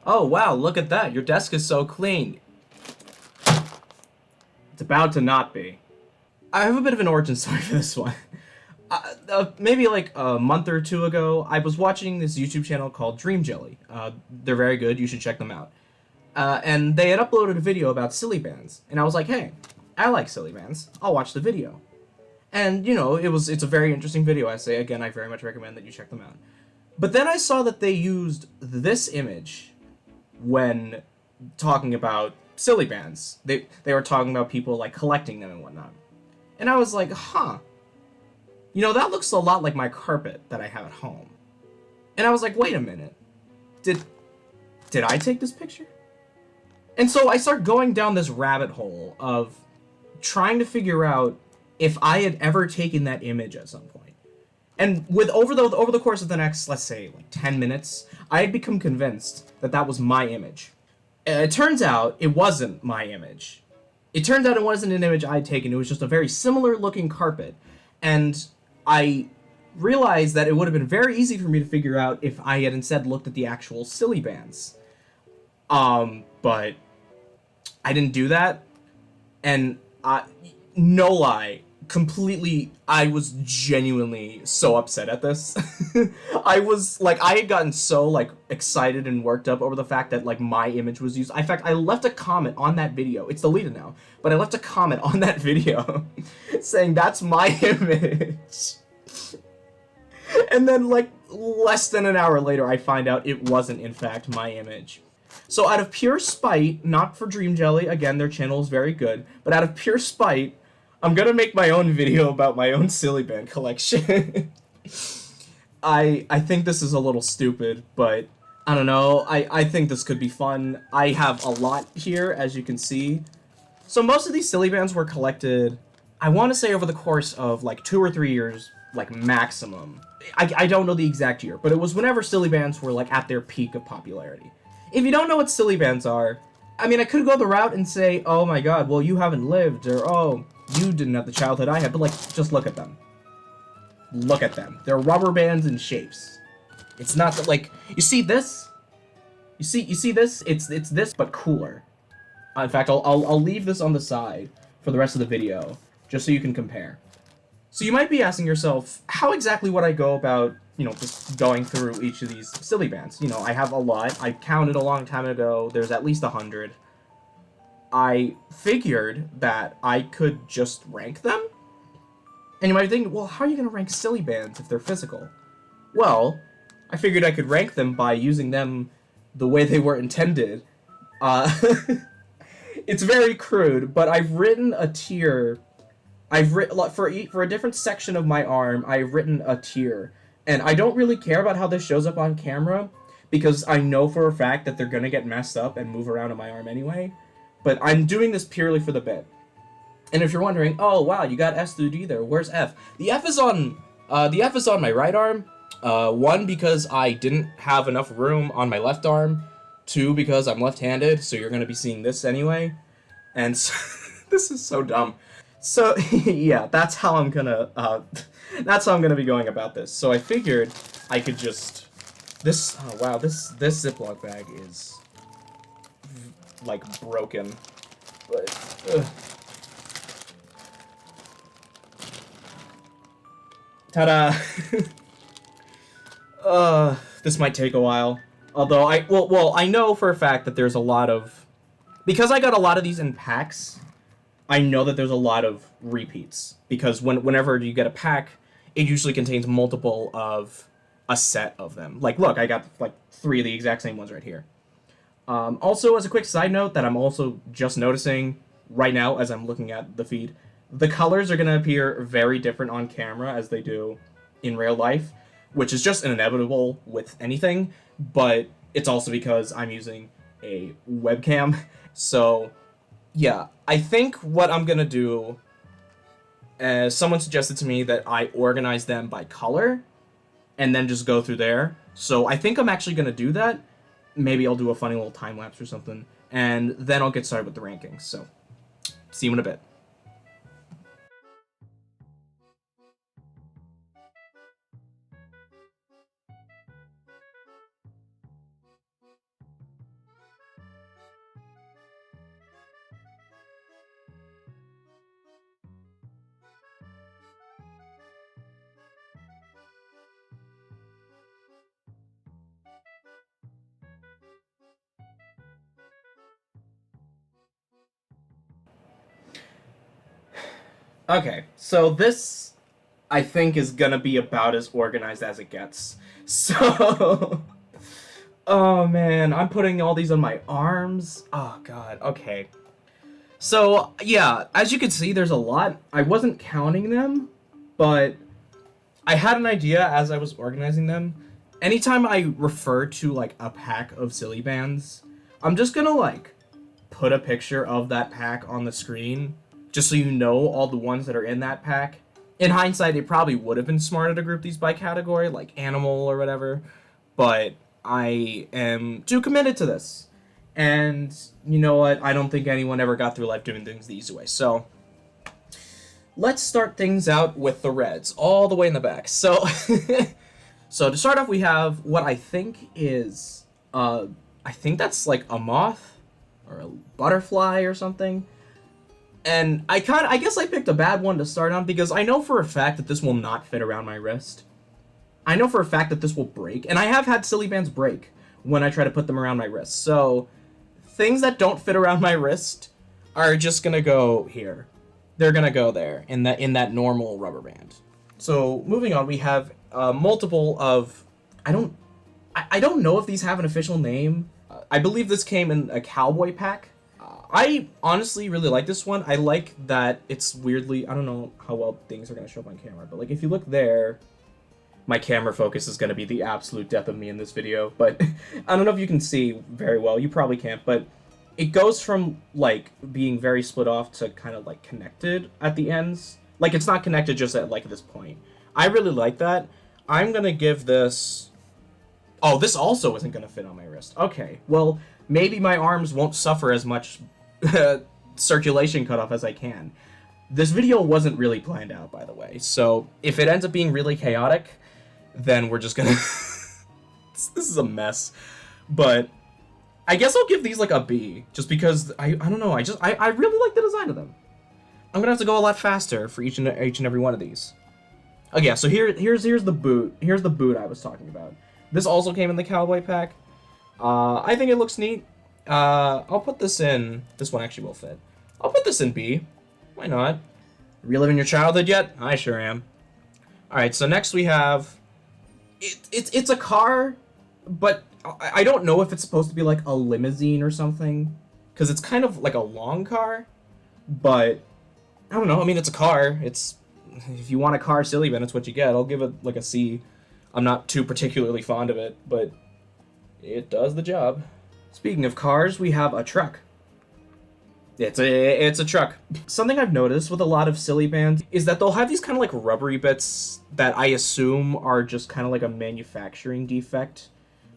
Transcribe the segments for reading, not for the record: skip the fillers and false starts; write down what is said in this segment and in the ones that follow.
Oh wow, look at that. Your desk is so clean. It's about to not be. I have a bit of an origin story for this one. Maybe like a month or two ago, I was watching this YouTube channel called Dream Jelly. They're very good. You should check them out. And they had uploaded a video about silly bands, and I was like, hey, I like silly bands. I'll watch the video. And you know, it's a very interesting video essay. Again, I very much recommend that you check them out. But then I saw that they used this image when talking about silly bands. They were talking about people like collecting them and whatnot. And I was like, huh. You know, that looks a lot like my carpet that I have at home. And I was like, wait a minute. Did I take this picture? And so I start going down this rabbit hole of trying to figure out if I had ever taken that image at some point. And with over the course of the next, let's say, like 10 minutes, I had become convinced that that was my image. It turns out it wasn't my image. It turns out it wasn't an image I had taken. It was just a very similar looking carpet. And I realized that it would have been very easy for me to figure out if I had instead looked at the actual silly bands. But I didn't do that. And no lie, completely, I was genuinely so upset at this. I was like, I had gotten so like excited and worked up over the fact that like my image was used. In fact, I left a comment on that video. It's deleted now, but I left a comment on that video saying that's my image. And then like less than an hour later, I find out it wasn't in fact my image. So out of pure spite, not for Dream Jelly, again, their channel is very good, but out of pure spite, I'm gonna make my own video about my own silly band collection. I think this is a little stupid, but I don't know. I think this could be fun. I have a lot here, as you can see. So most of these silly bands were collected, I want to say over the course of like 2 or 3 years, like maximum. I don't know the exact year, but it was whenever silly bands were like at their peak of popularity. If you don't know what silly bands are, I mean, I could go the route and say, oh my god, well, you haven't lived, or oh, you didn't have the childhood I had, but like, just look at them. Look at them. They're rubber bands in shapes. It's not that, like, you see this? You see this? It's this, but cooler. In fact, I'll leave this on the side for the rest of the video, just so you can compare. So you might be asking yourself, how exactly would I go about, you know, just going through each of these silly bands? You know, I have a lot. I counted a long time ago. There's at least 100. I figured that I could just rank them. And you might think, well, how are you going to rank silly bands if they're physical? Well, I figured I could rank them by using them the way they were intended. Uh, it's very crude, but I've written a tier. I've written for a different section of my arm. I've written a tier, and I don't really care about how this shows up on camera because I know for a fact that they're gonna get messed up and move around on my arm anyway. But I'm doing this purely for the bit. And if you're wondering, oh wow, you got S through D there. Where's F? The F is on my right arm. One, because I didn't have enough room on my left arm. Two, because I'm left-handed, so you're gonna be seeing this anyway. And so, this is so dumb. So yeah, that's how I'm gonna be going about this. So I figured I could just oh wow, this Ziploc bag is like broken. But ta-da! This might take a while. Although I know for a fact that there's a lot of, because I got a lot of these in packs. I know that there's a lot of repeats because whenever you get a pack, it usually contains multiple of a set of them. Like, look, I got like 3 of the exact same ones right here. Also, as a quick side note that I'm also just noticing right now as I'm looking at the feed, the colors are going to appear very different on camera as they do in real life, which is just inevitable with anything, but it's also because I'm using a webcam. So yeah, I think what I'm gonna do, someone suggested to me that I organize them by color, and then just go through there. So I think I'm actually gonna do that. Maybe I'll do a funny little time lapse or something, and then I'll get started with the rankings. So, see you in a bit. Okay, so this, I think, is gonna be about as organized as it gets. So, oh man, I'm putting all these on my arms. Oh god, okay. So, yeah, as you can see, there's a lot. I wasn't counting them, but I had an idea as I was organizing them. Anytime I refer to, like, a pack of silly bands, I'm just gonna, like, put a picture of that pack on the screen, just so you know all the ones that are in that pack. In hindsight, it probably would have been smarter to group these by category, like animal or whatever, but I am too committed to this. And you know what? I don't think anyone ever got through life doing things the easy way. So let's start things out with the reds, all the way in the back. So, so to start off, we have what I think is, I think that's like a moth or a butterfly or something. And I guess I picked a bad one to start on because I know for a fact that this will not fit around my wrist. I know for a fact that this will break, and I have had silly bands break when I try to put them around my wrist. So things that don't fit around my wrist are just gonna go here. They're gonna go there in that normal rubber band. So moving on, we have multiple of I don't know if these have an official name. I believe this came in a cowboy pack. I honestly really like this one. I like that it's weirdly, I don't know how well things are going to show up on camera, but like if you look there, my camera focus is going to be the absolute death of me in this video, but I don't know if you can see very well. You probably can't, but it goes from like being very split off to kind of like connected at the ends. Like it's not connected just at like this point. I really like that. I'm going to give this... Oh, this also isn't going to fit on my wrist. Okay, well, maybe my arms won't suffer as much circulation cutoff as I can. This video wasn't really planned out, by the way, so if it ends up being really chaotic, then we're just gonna... this is a mess. But I guess I'll give these like a B, just because, I don't know, I really like the design of them. I'm gonna have to go a lot faster for each and every one of these. Okay, yeah, so here's the boot. Here's the boot I was talking about. This also came in the cowboy pack. I think it looks neat. I'll put this in... This one actually will fit. I'll put this in B. Why not? Reliving your childhood yet? I sure am. Alright, so next we have... It's a car, but I don't know if it's supposed to be like a limousine or something. Because it's kind of like a long car. But, I don't know. I mean, it's a car. It's... If you want a car silly, then it's what you get. I'll give it like a C. I'm not too particularly fond of it, but it does the job. Speaking of cars, we have a truck. It's a truck. Something I've noticed with a lot of silly bands is that they'll have these kind of like rubbery bits that I assume are just kind of like a manufacturing defect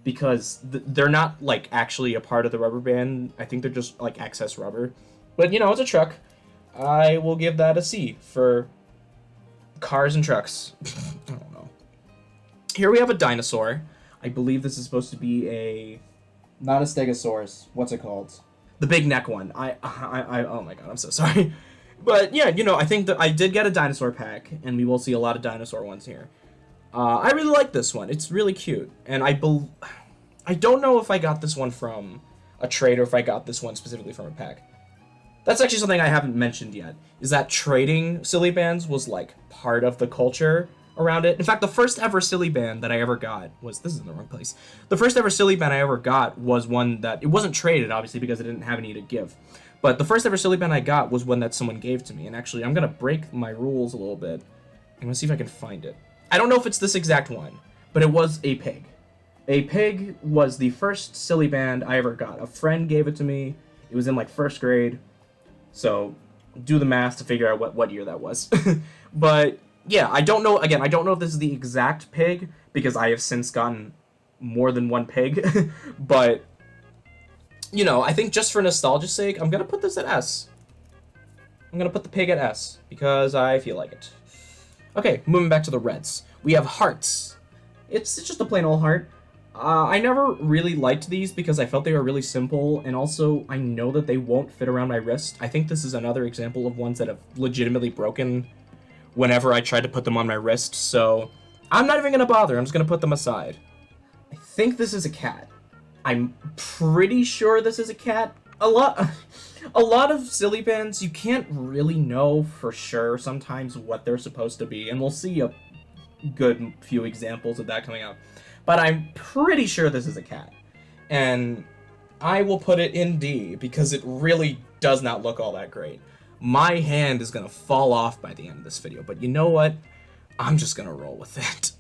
because they're not like actually a part of the rubber band. I think they're just like excess rubber. But you know, it's a truck. I will give that a C for cars and trucks. I don't know. Here we have a dinosaur. I believe this is supposed to be not a stegosaurus. What's it called? The big neck one. Oh my god, I'm so sorry. But yeah, you know, I think that I did get a dinosaur pack, and we will see a lot of dinosaur ones here. I really like this one. It's really cute, and I don't know if I got this one from a trade or if I got this one specifically from a pack. That's actually something I haven't mentioned yet, is that trading silly bands was like part of the culture around it. In fact, the first ever silly band that I ever got was... This is in the wrong place. The first ever silly band I ever got was one that... It wasn't traded, obviously, because I didn't have any to give. But the first ever silly band I got was one that someone gave to me. And actually, I'm going to break my rules a little bit. I'm going to see if I can find it. I don't know if it's this exact one, but it was a pig. A pig was the first silly band I ever got. A friend gave it to me. It was in, like, first grade. So, do the math to figure out what year that was. But... yeah, I don't know, again, I don't know if this is the exact pig, because I have since gotten more than one pig, but, you know, I think just for nostalgia's sake, I'm gonna put this at S. I'm gonna put the pig at S, because I feel like it. Okay, moving back to the reds. We have hearts. It's just a plain old heart. I never really liked these because I felt they were really simple, and also I know that they won't fit around my wrist. I think this is another example of ones that have legitimately broken whenever I tried to put them on my wrist, so I'm not even gonna bother. I'm just gonna put them aside. I think this is a cat. I'm pretty sure this is a cat. a lot a lot of silly bands you can't really know for sure sometimes what they're supposed to be, and we'll see a good few examples of that coming up. But I'm pretty sure this is a cat. And I will put it in D because it really does not look all that great. My hand is gonna fall off by the end of this video, but you know what? I'm just gonna roll with it.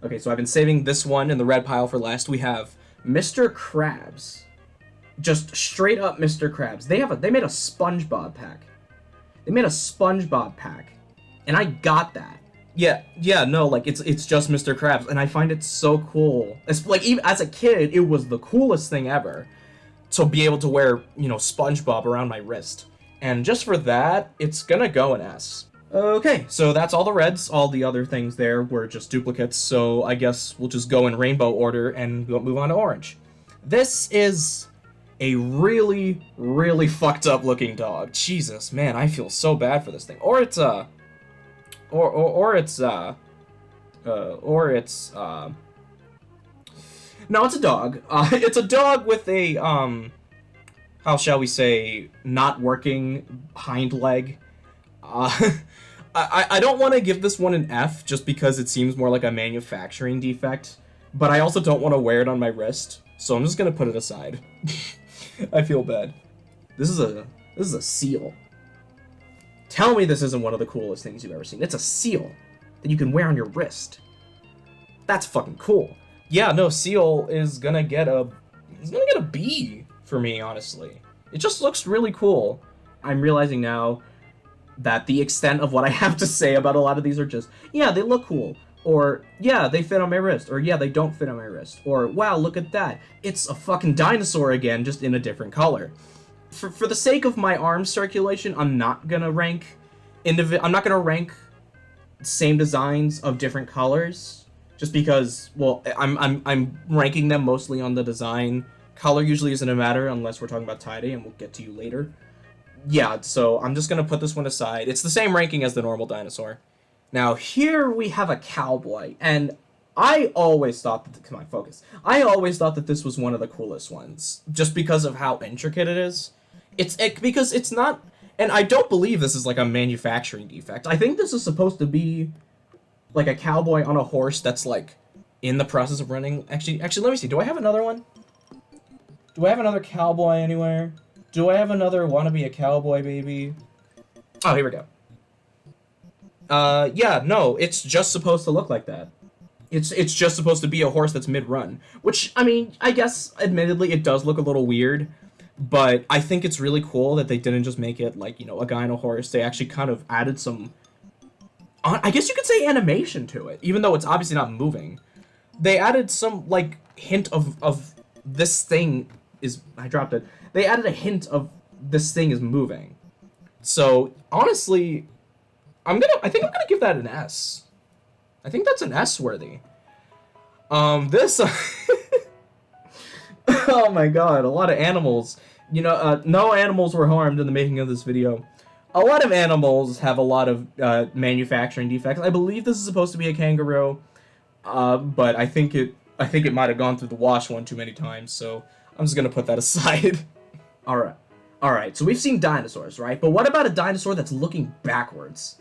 Okay, so I've been saving this one in the red pile for last. We have Mr. Krabs. Just straight up Mr. Krabs. They made a SpongeBob pack. They made a SpongeBob pack. And I got that. Yeah, no, like, it's just Mr. Krabs, and I find it so cool. It's, like, even as a kid, it was the coolest thing ever to be able to wear, you know, SpongeBob around my wrist. And just for that, it's gonna go an S. Okay, so that's all the reds. All the other things there were just duplicates, so I guess we'll just go in rainbow order and move on to orange. This is a really, really fucked up looking dog. Jesus, man, I feel so bad for this thing. Or it's, no, it's a dog. It's a dog with a, how shall we say, not working hind leg. I don't want to give this one an F just because it seems more like a manufacturing defect, but I also don't want to wear it on my wrist, so I'm just gonna put it aside. I feel bad. This is a seal. Tell me this isn't one of the coolest things you've ever seen. It's a seal that you can wear on your wrist. That's fucking cool. Yeah, no, seal is gonna get a B for me, honestly. It just looks really cool. I'm realizing now that the extent of what I have to say about a lot of these are just, yeah, they look cool, or yeah, they fit on my wrist, or yeah, they don't fit on my wrist, or wow, look at that. It's a fucking dinosaur again, just in a different color. For the sake of my arm circulation, I'm not gonna rank same designs of different colors, just because, well, I'm ranking them mostly on the design. Color usually isn't a matter unless we're talking about tie-dye, and we'll get to you later. Yeah, so I'm just gonna put this one aside. It's the same ranking as the normal dinosaur. Now here we have a cowboy, and I always thought that, come on, focus. I always thought that this was one of the coolest ones, just because of how intricate it is. Because it's not, and I don't believe this is like a manufacturing defect. I think this is supposed to be like a cowboy on a horse that's like in the process of running. Actually, let me see. Do I have another one? Do I have another cowboy anywhere? Do I have another wanna be a cowboy baby? Oh, here we go. Yeah, no, it's just supposed to look like that. It's just supposed to be a horse that's mid-run, which, I mean, I guess, admittedly, it does look a little weird, but I think it's really cool that they didn't just make it, like, you know, a guy on a horse. They actually kind of added some, I guess you could say, animation to it, even though it's obviously not moving. They added some, like, hint of this thing is, I dropped it. They added a hint of this thing is moving. So, honestly, I think I'm gonna give that an S. I think that's an S worthy. This, oh my god, a lot of animals. You know, no animals were harmed in the making of this video. A lot of animals have a lot of manufacturing defects. I believe this is supposed to be a kangaroo, but I think it might have gone through the wash one too many times, so I'm just gonna put that aside. Alright, so we've seen dinosaurs, right? But what about a dinosaur that's looking backwards?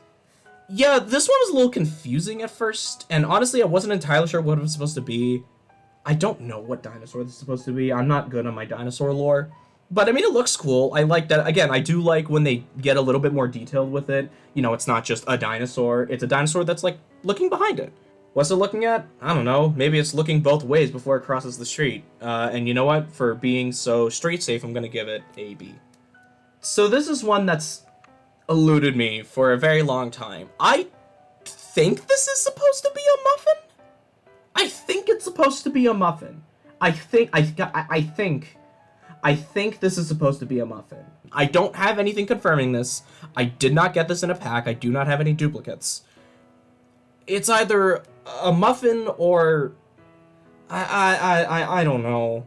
Yeah, this one was a little confusing at first, and honestly, I wasn't entirely sure what it was supposed to be. I don't know what dinosaur this is supposed to be. I'm not good on my dinosaur lore. But, I mean, it looks cool. I like that. Again, I do like when they get a little bit more detailed with it. You know, it's not just a dinosaur. It's a dinosaur that's, like, looking behind it. What's it looking at? I don't know. Maybe it's looking both ways before it crosses the street. And you know what? For being so street safe, I'm gonna give it a B. So this is one that's eluded me for a very long time. I think this is supposed to be a muffin? I think it's supposed to be a muffin. I think this is supposed to be a muffin. I don't have anything confirming this. I did not get this in a pack. I do not have any duplicates. It's either a muffin or I don't know.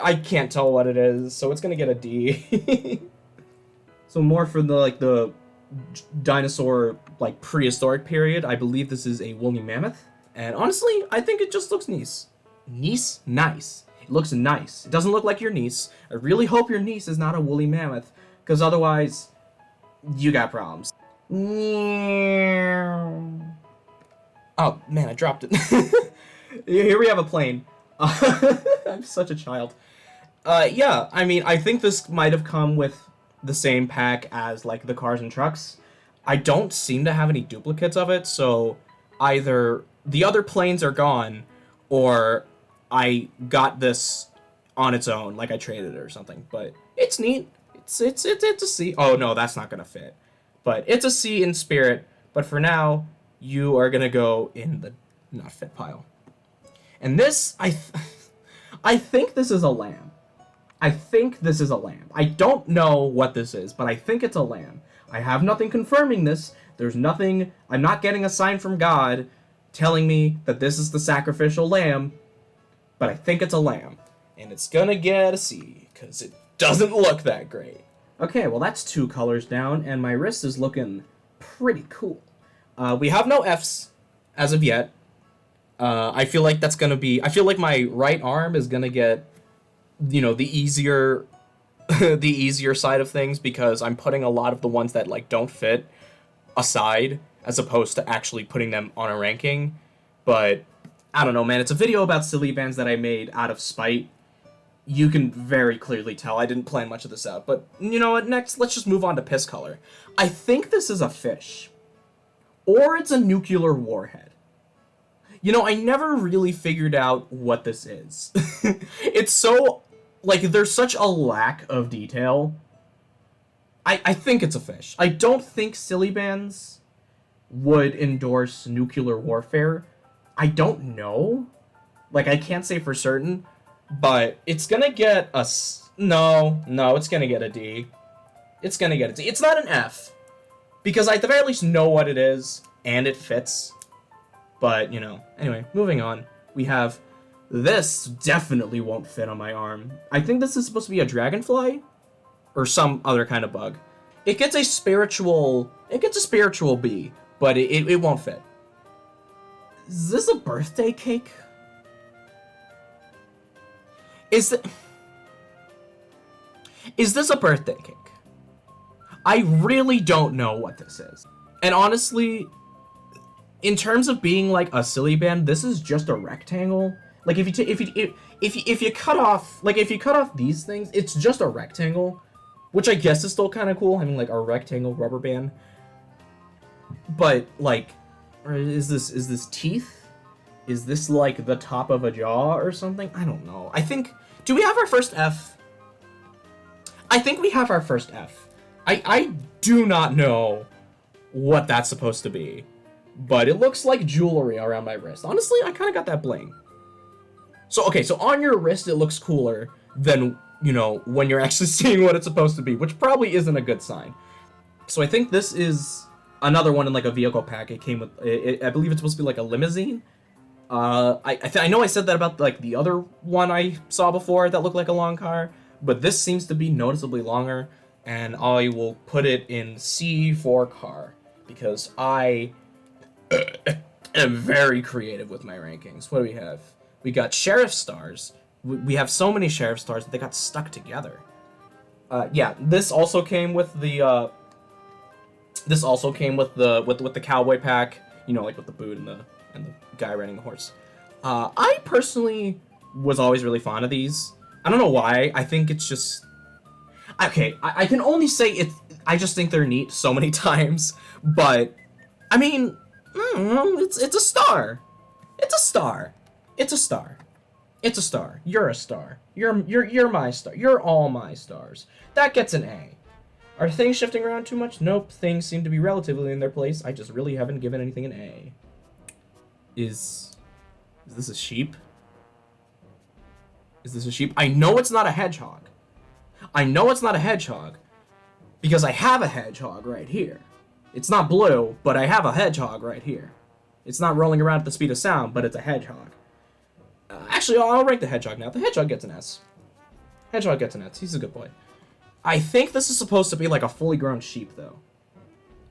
I can't tell what it is, so it's gonna get a D. So more for the dinosaur, like, prehistoric period. I believe this is a woolly mammoth. And honestly, I think it just looks nice. Nice? It looks nice. It doesn't look like your niece. I really hope your niece is not a woolly mammoth, because otherwise, you got problems. Oh, man, I dropped it. Here we have a plane. I'm such a child. Yeah, I mean, I think this might have come with the same pack as, like, the cars and trucks. I don't seem to have any duplicates of it, so either the other planes are gone, or I got this on its own, like I traded it or something. But it's neat. It's a C. Oh, no, that's not gonna fit. But it's a C in spirit, but for now, you are gonna go in the not fit pile. And this, I think this is a lamb. I think this is a lamb. I don't know what this is, but I think it's a lamb. I have nothing confirming this. There's nothing, I'm not getting a sign from God telling me that this is the sacrificial lamb, but I think it's a lamb. And it's gonna get a C, because it doesn't look that great. Okay, well that's 2 colors down, and my wrist is looking pretty cool. We have no Fs as of yet. I feel like that's gonna be, I feel like my right arm is gonna get, you know, the easier the easier side of things, because I'm putting a lot of the ones that like don't fit aside as opposed to actually putting them on a ranking. But I don't know, man, it's a video about silly bands that I made out of spite. You can very clearly tell I didn't plan much of this out, but you know what, next let's just move on to piss color. I think this is a fish, or it's a nuclear warhead. You know, I never really figured out what this is. It's so, like, there's such a lack of detail. I think it's a fish. I don't think silly bands would endorse nuclear warfare. I don't know. Like, I can't say for certain, but it's gonna get a... No, it's gonna get a D. It's gonna get a D. It's not an F, because I at the very least know what it is, and it fits. But, you know, anyway, moving on. We have... This definitely won't fit on my arm. I think this is supposed to be a dragonfly? Or some other kind of bug. It gets a spiritual B, but it won't fit. Is this a birthday cake? Is this a birthday cake? I really don't know what this is. And honestly, in terms of being like a silly band, this is just a rectangle. Like if you cut off these things, it's just a rectangle, which I guess is still kind of cool. I mean, like a rectangle rubber band. But like, is this teeth? Is this like the top of a jaw or something? I don't know. I think, do we have our first F? I think we have our first F. I do not know what that's supposed to be, but it looks like jewelry around my wrist. Honestly, I kind of got that bling. So, okay, so on your wrist, it looks cooler than, you know, when you're actually seeing what it's supposed to be, which probably isn't a good sign. So I think this is another one in, like, a vehicle pack. It came with, I believe it's supposed to be, like, a limousine. I know I said that about, like, the other one I saw before that looked like a long car, but this seems to be noticeably longer, and I will put it in C for car, because I am very creative with my rankings. What do we have? We got sheriff stars. We have so many sheriff stars that they got stuck together. Yeah, this also came with the with the cowboy pack. You know, like with the boot and the guy riding the horse. I personally was always really fond of these. I don't know why. I think it's just okay. I can only say it. I just think they're neat so many times. But I mean, it's a star. It's a star. It's a star. It's a star. You're a star. You're my star. You're all my stars. That gets an A. Are things shifting around too much? Nope. Things seem to be relatively in their place. I just really haven't given anything an A. Is this a sheep? Is this a sheep? I know it's not a hedgehog. I know it's not a hedgehog because I have a hedgehog right here. It's not blue, but I have a hedgehog right here. It's not rolling around at the speed of sound, but it's a hedgehog. Actually, I'll rank the hedgehog now. The hedgehog gets an S. Hedgehog gets an S. He's a good boy. I think this is supposed to be like a fully grown sheep, though.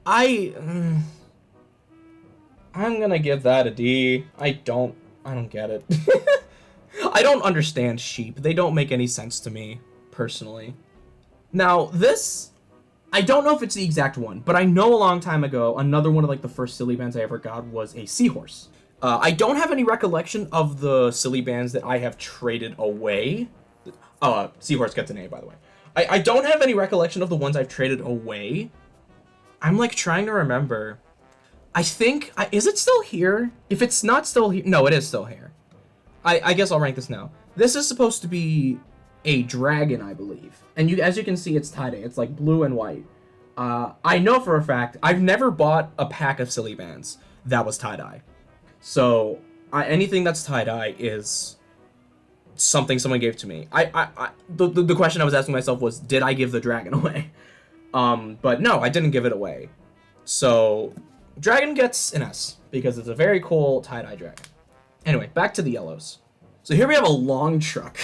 I'm gonna give that a D. I don't get it. I don't understand sheep. They don't make any sense to me, personally. Now, this, I don't know if it's the exact one, but I know a long time ago, another one of like the first silly bands I ever got was a seahorse. I don't have any recollection of the silly bands that I have traded away. Seahorse gets an A, by the way. I don't have any recollection of the ones I've traded away. I'm like trying to remember. I think, is it still here? If it's not still here, no, it is still here. I guess I'll rank this now. This is supposed to be a dragon, I believe. And as you can see, it's tie-dye. It's like blue and white. I know for a fact, I've never bought a pack of silly bands that was tie-dye. So, anything that's tie-dye is something someone gave to me. The question I was asking myself was, did I give the dragon away? But no, I didn't give it away. So, dragon gets an S, because it's a very cool tie-dye dragon. Anyway, back to the yellows. So here we have a long truck.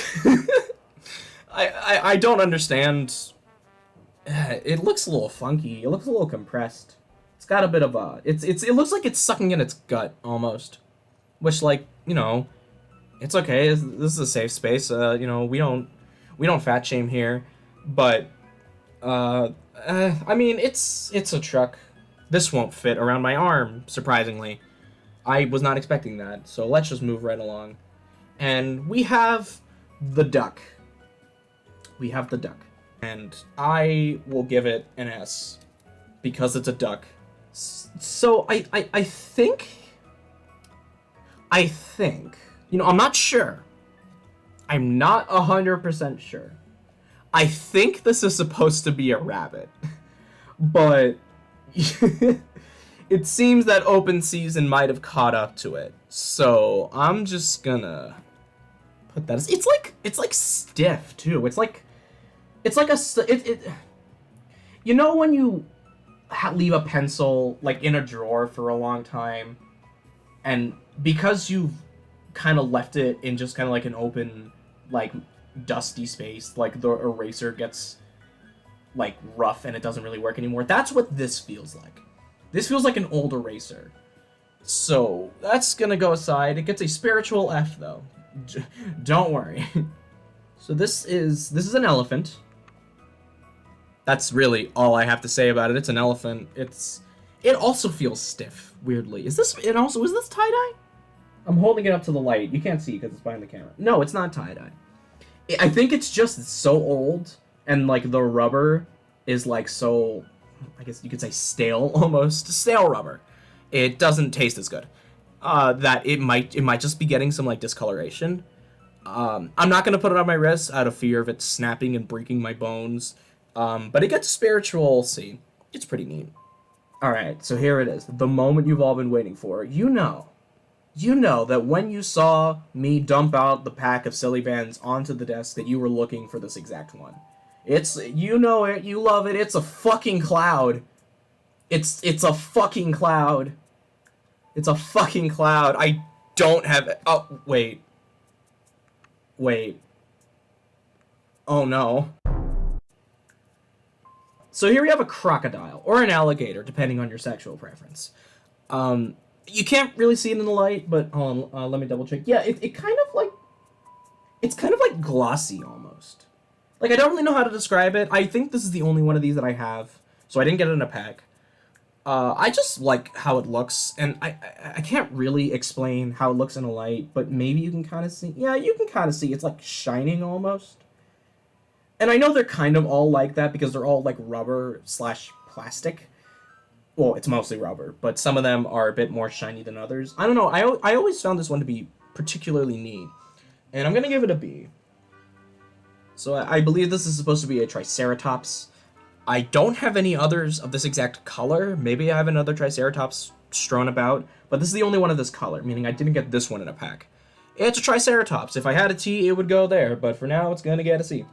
I don't understand. It looks a little funky. It looks a little compressed. It's got a bit of a... It looks like it's sucking in its gut, almost. Which, like, you know, it's okay. This is a safe space. You know, we don't fat shame here. But, I mean, it's a truck. This won't fit around my arm, surprisingly. I was not expecting that, so let's just move right along. And we have the duck. We have the duck. And I will give it an S, because it's a duck. So, I think, you know, I'm not sure. I'm not 100% sure. I think this is supposed to be a rabbit. But... it seems that open season might have caught up to it, so I'm just gonna put that as, it's like stiff too. It's like you know when you leave a pencil like in a drawer for a long time, and because you've kind of left it in just kind of like an open, like dusty space, like the eraser gets like rough and it doesn't really work anymore. That's what this feels like. This feels like an old eraser. So, that's gonna go aside. It gets a spiritual F, though. Don't worry. So this is an elephant. That's really all I have to say about it. It's an elephant. It also feels stiff, weirdly. Is this tie-dye? I'm holding it up to the light. You can't see because it's behind the camera. No, it's not tie-dye. I think it's just so old, and, like, the rubber is, like, so... I guess you could say stale, almost. Stale rubber. It doesn't taste as good. That it might just be getting some, like, discoloration. I'm not going to put it on my wrist out of fear of it snapping and breaking my bones. But it gets spiritual C. It's pretty neat. Alright, so here it is. The moment you've all been waiting for. You know that when you saw me dump out the pack of silly bands onto the desk that you were looking for this exact one. You know it, you love it, it's a fucking cloud. It's a fucking cloud. It's a fucking cloud. I don't have it. Oh, wait. Oh no. So here we have a crocodile, or an alligator, depending on your sexual preference. You can't really see it in the light, but hold on, let me double check. Yeah, it's kind of like glossy almost. Like, I don't really know how to describe it. I think this is the only one of these that I have, so I didn't get it in a pack. I just like how it looks, and I can't really explain how it looks in a light, but maybe you can kind of see. Yeah, you can kind of see. It's like shining almost. And I know they're kind of all like that because they're all like rubber/plastic. Well, it's mostly rubber, but some of them are a bit more shiny than others. I don't know. I always found this one to be particularly neat, and I'm gonna give it a B. So I believe this is supposed to be a Triceratops. I don't have any others of this exact color. Maybe I have another Triceratops strewn about, but this is the only one of this color, meaning I didn't get this one in a pack. It's a Triceratops. If I had a T, it would go there, but for now, it's gonna get a C.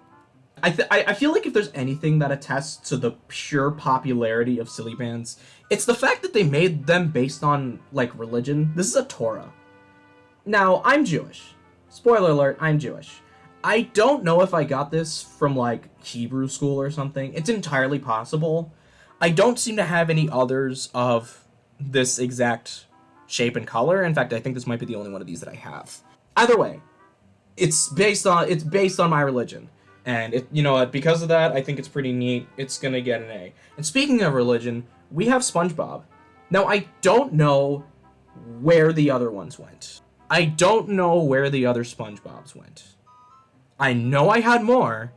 I feel like if there's anything that attests to the pure popularity of silly bands, it's the fact that they made them based on, like, religion. This is a Torah. Now, I'm Jewish. Spoiler alert, I'm Jewish. I don't know if I got this from, like, Hebrew school or something. It's entirely possible. I don't seem to have any others of this exact shape and color. In fact, I think this might be the only one of these that I have. Either way, it's based on my religion. And it, you know what, because of that, I think it's pretty neat. It's gonna get an A. And speaking of religion, we have SpongeBob. Now, I don't know where the other ones went. I don't know where the other SpongeBobs went. I know I had more.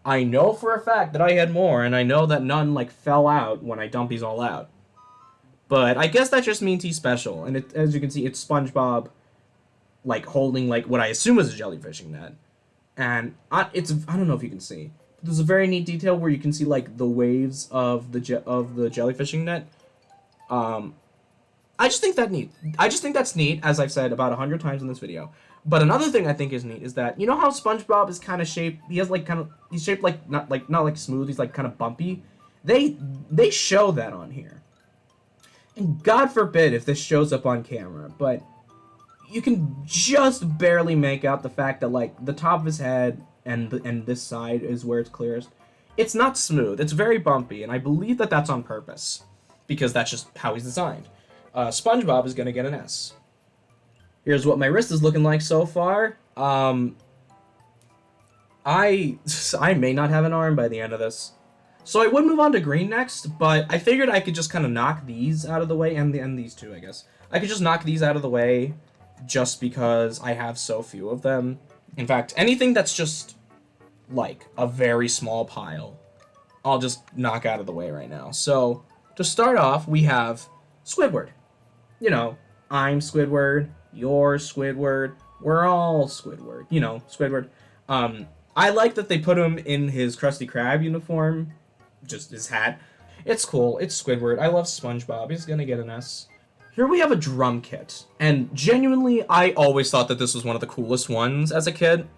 I know for a fact that I had more, and I know that none, like, fell out when I dumped these all out. But I guess that just means he's special. And it, as you can see, it's SpongeBob, like, holding, like, what I assume is a jellyfishing net. And I don't know if you can see. There's a very neat detail where you can see, like, the waves of the jellyfishing net. I just think that's neat, as I've said about 100 times in this video. But another thing I think is neat is that, you know how SpongeBob is kind of shaped, he's shaped like not like smooth, he's like kind of bumpy. They show that on here. And God forbid if this shows up on camera, but you can just barely make out the fact that, like, the top of his head and this side is where it's clearest. It's not smooth, it's very bumpy, and I believe that that's on purpose, because that's just how he's designed. SpongeBob is gonna get an S. Here's what my wrist is looking like so far. I may not have an arm by the end of this. So I would move on to green next, but I figured I could just kind of knock these out of the way, and these two, I guess. I could just knock these out of the way just because I have so few of them. In fact, anything that's just, like, a very small pile, I'll just knock out of the way right now. So, to start off, we have Squidward. You know, I'm Squidward, you're Squidward, we're all Squidward. You know, Squidward. I like that they put him in his Krusty Krab uniform, just his hat. It's cool, it's Squidward. I love SpongeBob, he's gonna get an S. Here we have a drum kit, and genuinely, I always thought that this was one of the coolest ones as a kid.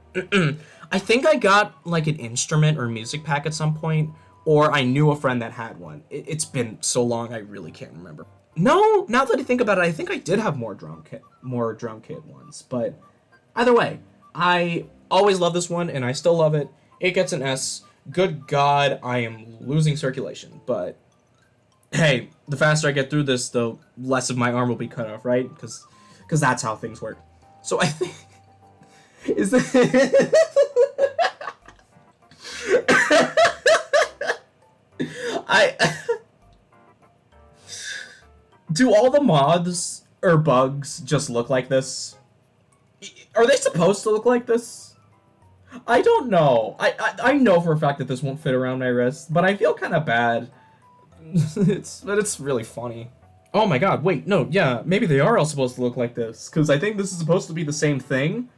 I think I got, like, an instrument or music pack at some point, or I knew a friend that had one. It's been so long, I really can't remember. No, now that I think about it, I think I did have more drum kit ones, but either way, I always love this one, and I still love it. It gets an S. Good God, I am losing circulation, but hey, the faster I get through this, the less of my arm will be cut off, right? Because that's how things work. So I think... Is that... Do all the moths or bugs just look like this? Are they supposed to look like this? I don't know. I know for a fact that this won't fit around my wrist, but I feel kind of bad. It's really funny. Oh my god, wait, no, yeah, maybe they are all supposed to look like this, because I think this is supposed to be the same thing,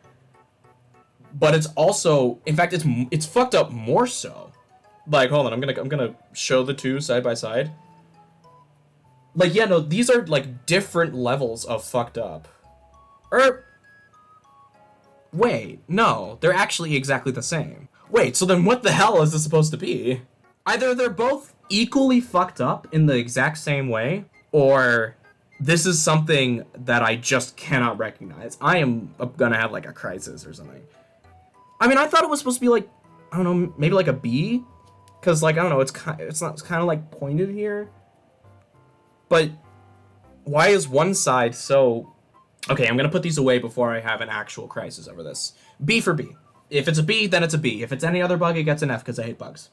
but it's also, in fact, it's fucked up more so. Like, hold on, I'm gonna show the two side by side. Like, yeah, no, these are, like, different levels of fucked up. Wait, no, they're actually exactly the same. Wait, so then what the hell is this supposed to be? Either they're both equally fucked up in the exact same way, or this is something that I just cannot recognize. I am gonna have, like, a crisis or something. I mean, I thought it was supposed to be, like, I don't know, maybe like a B? Because, like, I don't know, it's kind of, like, pointed here. But why is one side so... Okay, I'm gonna put these away before I have an actual crisis over this. B for B. If it's a B, then it's a B. If it's any other bug, it gets an F because I hate bugs.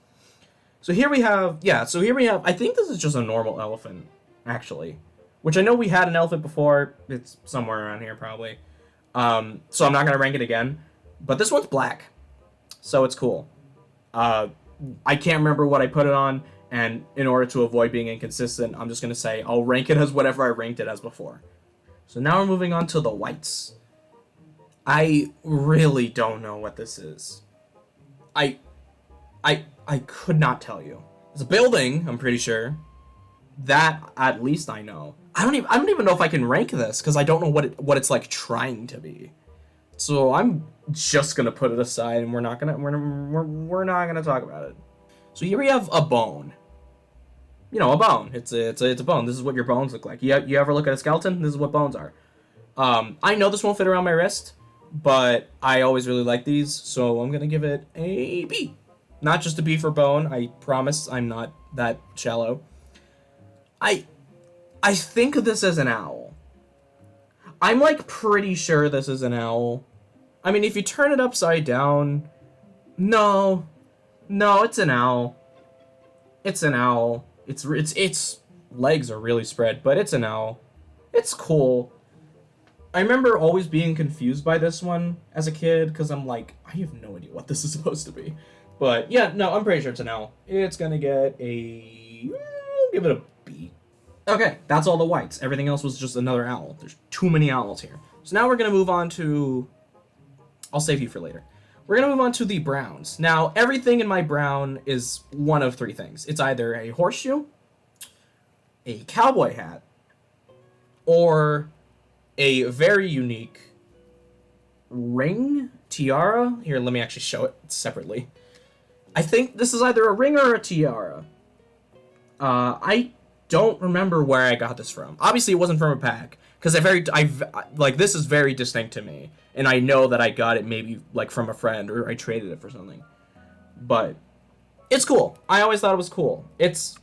So here we have... Yeah, so here we have... I think this is just a normal elephant, actually. Which I know we had an elephant before. It's somewhere around here, probably. So I'm not gonna rank it again. But this one's black. So it's cool. I can't remember what I put it on. And in order to avoid being inconsistent, I'm just going to say I'll rank it as whatever I ranked it as before. So now we're moving on to the whites. I really don't know what this is. I could not tell you. It's a building, I'm pretty sure. That, at least I know. I don't even know if I can rank this, because I don't know what it's, like, trying to be. So I'm just going to put it aside, and we're not going to talk about it. So here we have a bone. You know, a bone. It's a bone. This is what your bones look like. You ever look at a skeleton? This is what bones are. I know this won't fit around my wrist, but I always really like these, so I'm gonna give it a B. Not just a B for bone. I promise I'm not that shallow. I think of this as an owl. I'm, like, pretty sure this is an owl. I mean, if you turn it upside down, no, it's an owl. It's an owl. Its legs are really spread, but it's an owl. It's cool. I remember always being confused by this one as a kid, because I'm like, I have no idea what this is supposed to be. But yeah, no, I'm pretty sure it's an owl. It's gonna get a... give it a B. Okay, that's all the whites. Everything else was just another owl. There's too many owls here. So now we're gonna move on to... I'll save you for later. We're gonna move on to the browns. Now, everything in my brown is one of three things. It's either a horseshoe, a cowboy hat, or a very unique ring, tiara. Here, let me actually show it separately. I think this is either a ring or a tiara. I don't remember where I got this from. Obviously, it wasn't from a pack, because this is very distinct to me, and I know that I got it maybe like from a friend or I traded it for something. But it's cool. I always thought it was cool. It's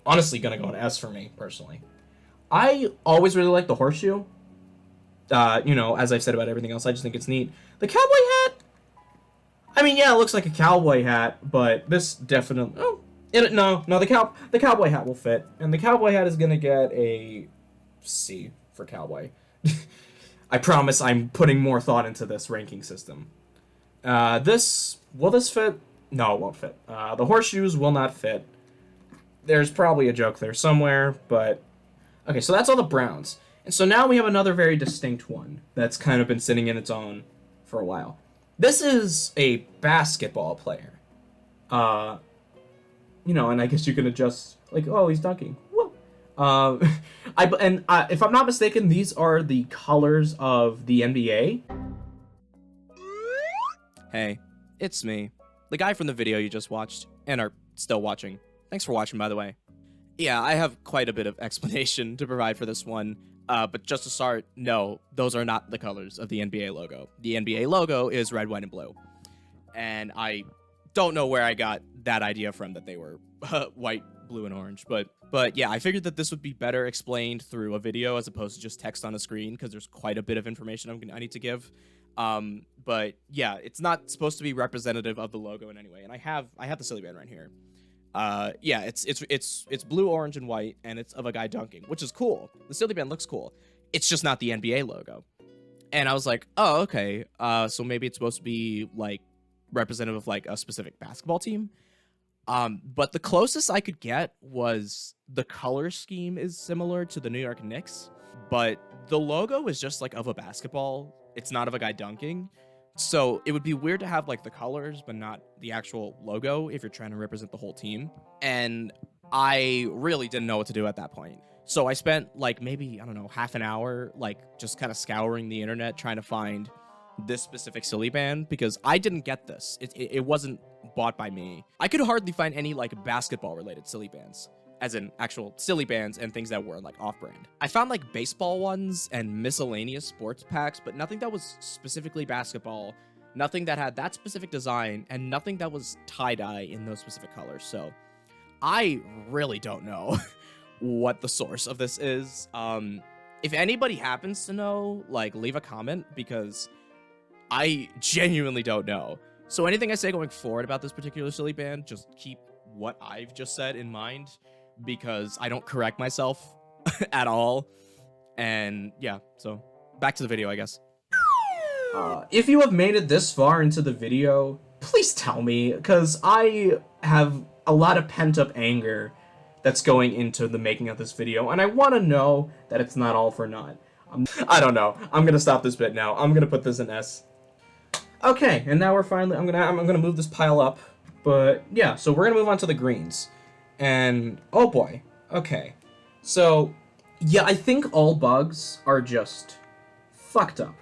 honestly gonna go an S for me personally. I always really like the horseshoe. As I've said about everything else, I just think it's neat. The cowboy hat, I mean, yeah, it looks like a cowboy hat, but this definitely... the cowboy hat will fit. And the cowboy hat is gonna get a C for cowboy. I promise I'm putting more thought into this ranking system. Will this fit? No, it won't fit. The horseshoes will not fit. There's probably a joke there somewhere, but... Okay, so that's all the browns. And so now we have another very distinct one that's kind of been sitting in its own for a while. This is a basketball player. And I guess you can adjust, like, oh, he's dunking. Woo. If I'm not mistaken, these are the colors of the NBA. Hey, it's me, the guy from the video you just watched, and are still watching. Thanks for watching, by the way. Yeah, I have quite a bit of explanation to provide for this one, but just to start, no, those are not the colors of the NBA logo. The NBA logo is red, white, and blue. And I don't know where I got that idea from, that they were white, blue, and orange, but yeah, I figured that this would be better explained through a video as opposed to just text on a screen, because there's quite a bit of information I need to give. But yeah, it's not supposed to be representative of the logo in any way, and I have the silly band right here. Yeah, it's blue, orange, and white, and it's of a guy dunking, which is cool. The silly band looks cool. It's just not the NBA logo. And I was like, oh, okay. So maybe it's supposed to be like representative of like a specific basketball team. But the closest I could get was the color scheme is similar to the New York Knicks, but the logo is just like of a basketball. It's not of a guy dunking. So it would be weird to have like the colors, but not the actual logo if you're trying to represent the whole team. And I really didn't know what to do at that point. So I spent like maybe, I don't know, half an hour, like just kind of scouring the internet trying to find this specific silly band, because I didn't get this. It wasn't bought by me. I could hardly find any like basketball related silly bands, as in actual silly bands and things that were like off-brand. I found like baseball ones and miscellaneous sports packs, but nothing that was specifically basketball, nothing that had that specific design, and nothing that was tie-dye in those specific colors. So I really don't know what the source of this is. If anybody happens to know, like, leave a comment, because I genuinely don't know. So anything I say going forward about this particular silly band, just keep what I've just said in mind, because I don't correct myself at all. And yeah, so back to the video, I guess. If you have made it this far into the video, please tell me, because I have a lot of pent-up anger that's going into the making of this video, and I want to know that it's not all for naught. I don't know. I'm gonna stop this bit now. I'm gonna put this in S. Okay, and now we're finally... I'm gonna move this pile up, but yeah. So we're gonna move on to the greens, and oh boy. Okay, so yeah, I think all bugs are just fucked up,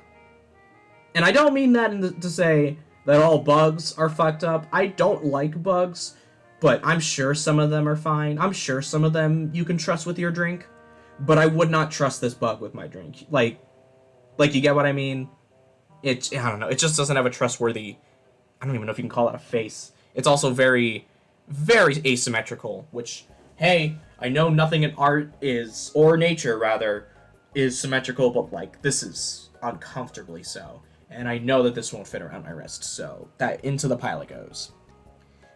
and I don't mean that to say that all bugs are fucked up. I don't like bugs, but I'm sure some of them are fine. I'm sure some of them you can trust with your drink, but I would not trust this bug with my drink. Like you get what I mean? I don't know. It just doesn't have a trustworthy... I don't even know if you can call it a face. It's also very, very asymmetrical, which, hey, I know nothing in art is, or nature rather, is symmetrical, but like, this is uncomfortably so. and I know that this won't fit around my wrist, so that into the pile it goes.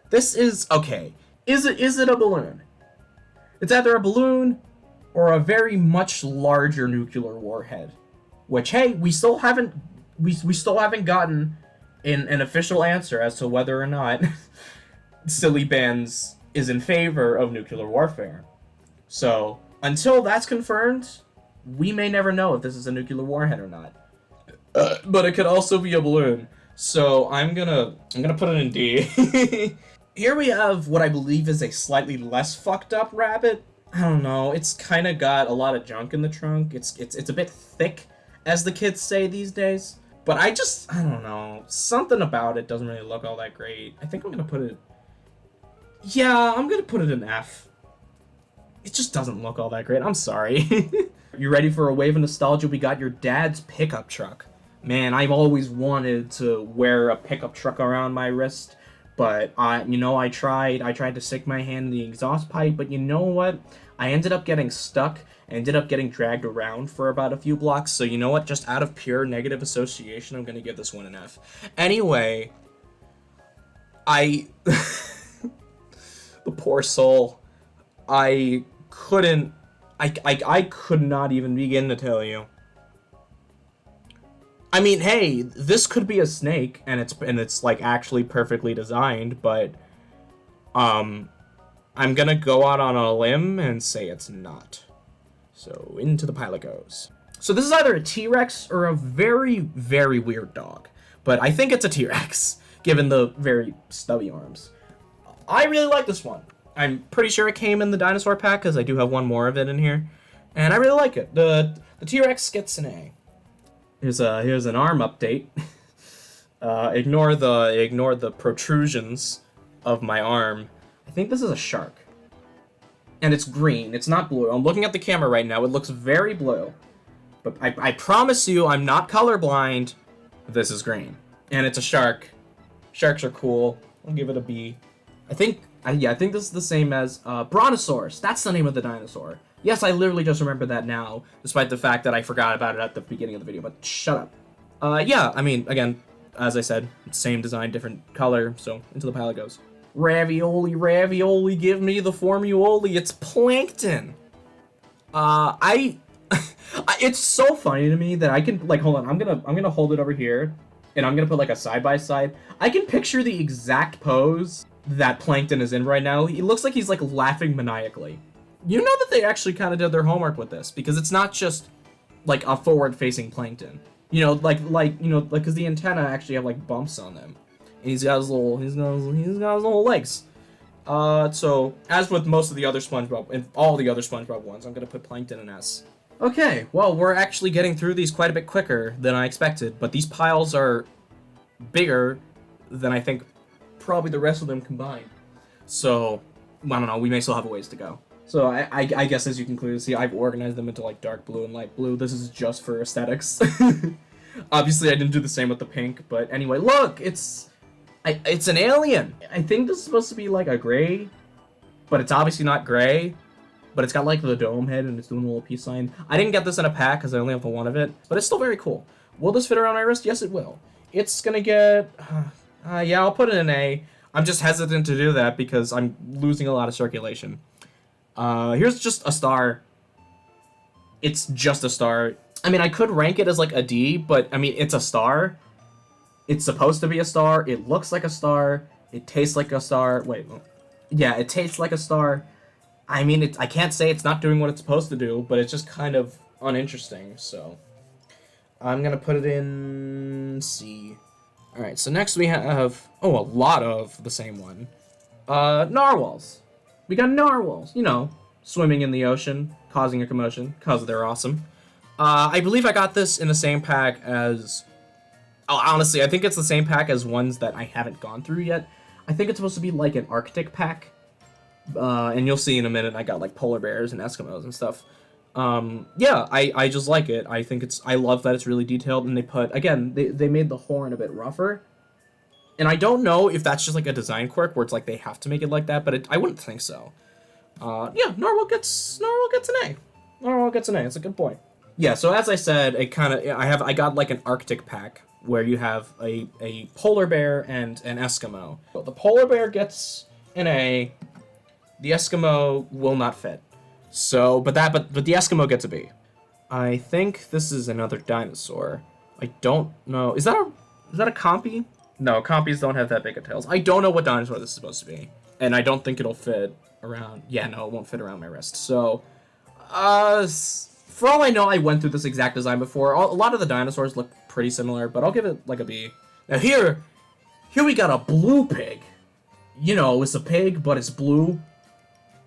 This is, okay, is it a balloon? It's either a balloon or a very much larger nuclear warhead, which, hey, we still haven't gotten an official answer as to whether or not Silly Bandz is in favor of nuclear warfare. So until that's confirmed, we may never know if this is a nuclear warhead or not. But it could also be a balloon. So I'm gonna put it in D. Here we have what I believe is a slightly less fucked up rabbit. I don't know. It's kind of got a lot of junk in the trunk. It's a bit thick, as the kids say these days. But I don't know. Something about it doesn't really look all that great. I think I'm gonna put it. Yeah, I'm gonna put it in F. It just doesn't look all that great. I'm sorry. You ready for a wave of nostalgia? We got your dad's pickup truck. Man, I've always wanted to wear a pickup truck around my wrist. But I tried to stick my hand in the exhaust pipe, but you know what? I ended up getting stuck, ended up getting dragged around for about a few blocks, so you know what? Just out of pure negative association, I'm gonna give this one an F. Anyway, the poor soul, I could not even begin to tell you. I mean, hey, this could be a snake, and it's like actually perfectly designed, but I'm gonna go out on a limb and say it's not. So into the pile it goes. So this is either a T-Rex or a very, very weird dog, but I think it's a T-Rex, given the very stubby arms. I really like this one. I'm pretty sure it came in the dinosaur pack, because I do have one more of it in here, and I really like it. The T-Rex gets an A. Here's an arm update. Ignore the protrusions of my arm. I think this is a shark. And it's green. It's not blue. I'm looking at the camera right now. It looks very blue. But I promise you, I'm not colorblind. This is green. And it's a shark. Sharks are cool. I'll give it a B. I think this is the same as Brontosaurus. That's the name of the dinosaur. Yes, I literally just remembered that now, despite the fact that I forgot about it at the beginning of the video, but shut up. Yeah, I mean, again, as I said, same design, different color, so into the pile it goes. Ravioli, ravioli, give me the formuoli, it's plankton! It's so funny to me that I can, like, hold on, I'm gonna hold it over here, and I'm gonna put, like, a side-by-side. I can picture the exact pose that plankton is in right now. He looks like he's, like, laughing maniacally. You know that they actually kind of did their homework with this, because it's not just like a forward-facing plankton. You know, because the antenna actually have like bumps on them, and he's got his little legs. So as with most of the other SpongeBob and all the other SpongeBob ones, I'm gonna put plankton in S. Okay, well, we're actually getting through these quite a bit quicker than I expected, but these piles are bigger than I think probably the rest of them combined. So I don't know. We may still have a ways to go. So I guess, as you can clearly see, I've organized them into like dark blue and light blue. This is just for aesthetics. Obviously, I didn't do the same with the pink, but anyway, look, it's an alien. I think this is supposed to be like a gray, but it's obviously not gray. But it's got like the dome head and it's doing a little peace sign. I didn't get this in a pack because I only have the one of it, but it's still very cool. Will this fit around my wrist? Yes, it will. It's gonna get, yeah, I'll put it in A. I'm just hesitant to do that because I'm losing a lot of circulation. Here's just a star. It's just a star. I mean, I could rank it as like a D, but I mean, it's a star. It's supposed to be a star. It looks like a star. It tastes like a star. Wait, yeah, it tastes like a star. I mean, I can't say it's not doing what it's supposed to do, but it's just kind of uninteresting, so I'm gonna put it in C. Alright, so next we have, a lot of the same one. Narwhals. We got narwhals, you know, swimming in the ocean, causing a commotion, because they're awesome. I believe I got this in the same pack as, honestly, I think it's the same pack as ones that I haven't gone through yet. I think it's supposed to be like an Arctic pack. And you'll see in a minute, I got like polar bears and Eskimos and stuff. Yeah, I just like it. I love that it's really detailed, and they made the horn a bit rougher. And I don't know if that's just like a design quirk where it's like they have to make it like that, but I wouldn't think so. Yeah, Narwhal gets an A. Narwhal gets an A. It's a good point. Yeah, so as I said, I got like an Arctic pack where you have a polar bear and an Eskimo. The polar bear gets an A, the Eskimo will not fit. So, but the Eskimo gets a B. I think this is another dinosaur. I don't know. Is that a compy? No, compies don't have that big of tails. I don't know what dinosaur this is supposed to be. And I don't think it'll fit around... Yeah, no, it won't fit around my wrist. So, for all I know, I went through this exact design before. A lot of the dinosaurs look pretty similar, but I'll give it like a B. Now here we got a blue pig. You know, it's a pig, but it's blue.